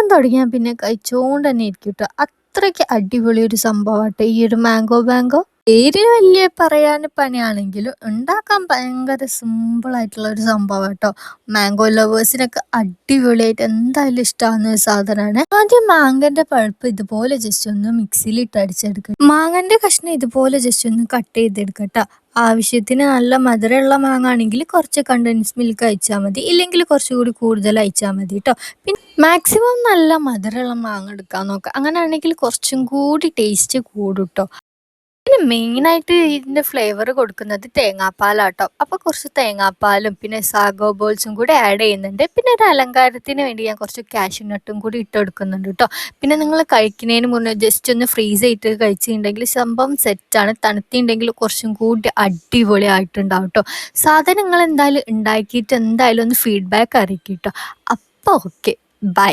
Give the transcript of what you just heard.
കഴിക്കാൻ തുടങ്ങിയാൽ പിന്നെ കഴിച്ചോണ്ട് തന്നെ ഇരിക്കും ട്ടോ. അത്രയ്ക്ക് അടിപൊളി ഒരു സംഭവാട്ടോ ഈ ഒരു മാംഗോ. പേര് വലിയ പറയാൻ പണിയാണെങ്കിലും ഉണ്ടാക്കാൻ ഭയങ്കര സിമ്പിൾ ആയിട്ടുള്ള ഒരു സംഭവാട്ടോ. മാംഗോ ലവേഴ്സിനൊക്കെ അടിപൊളിയായിട്ട് എന്തായാലും ഇഷ്ടാവുന്ന ഒരു സാധനമാണ്. ആദ്യം മാങ്ങന്റെ പൾപ്പ് ഇതുപോലെ ജസ്റ്റ് ഒന്ന് മിക്സിയിലിട്ട് അടിച്ചെടുക്കുക. മാങ്ങന്റെ കഷ്ണം ഇതുപോലെ ജസ്റ്റ് ഒന്ന് കട്ട് ചെയ്തെടുക്കട്ടോ. ആവശ്യത്തിന് നല്ല മധുരമുള്ള മാങ്ങ ആണെങ്കിൽ കുറച്ച് കണ്ടൻസ് മിൽക്ക് അയച്ചാൽ മതി, ഇല്ലെങ്കിൽ കുറച്ചുകൂടി കൂടുതൽ അയച്ചാൽ മതി കേട്ടോ. പിന്നെ മാക്സിമം നല്ല മധുരമുള്ള മാങ്ങ എടുക്കാൻ നോക്കുക, അങ്ങനെയാണെങ്കിൽ കുറച്ചും കൂടി ടേസ്റ്റ് കൂടും ട്ടോ. പിന്നെ മെയിനായിട്ട് ഇതിൻ്റെ ഫ്ലേവർ കൊടുക്കുന്നത് തേങ്ങാപ്പാലാട്ടോ. അപ്പോൾ കുറച്ച് തേങ്ങാപ്പാലും പിന്നെ സാഗോ ബോൾസും കൂടി ആഡ് ചെയ്യുന്നുണ്ട്. പിന്നെ ഒരു അലങ്കാരത്തിന് വേണ്ടി ഞാൻ കുറച്ച് കാഷ്യൂ നട്ടും കൂടി ഇട്ട് കൊടുക്കുന്നുണ്ട് കേട്ടോ. പിന്നെ നിങ്ങൾ കഴിക്കുന്നതിന് മുന്നേ ജസ്റ്റ് ഒന്ന് ഫ്രീസ് ചെയ്തിട്ട് കഴിച്ചിട്ടുണ്ടെങ്കിൽ സംഭവം സെറ്റാണ്. തണുത്തിട്ടുണ്ടെങ്കിൽ കുറച്ചും കൂടി അടിപൊളി ആയിട്ടുണ്ടാവും കേട്ടോ. സാധനങ്ങൾ എന്തായാലും ഉണ്ടാക്കിയിട്ട് എന്തായാലും ഒന്ന് ഫീഡ്ബാക്ക് അറിയിക്കും കേട്ടോ. അപ്പോൾ ഓക്കെ, ബൈ.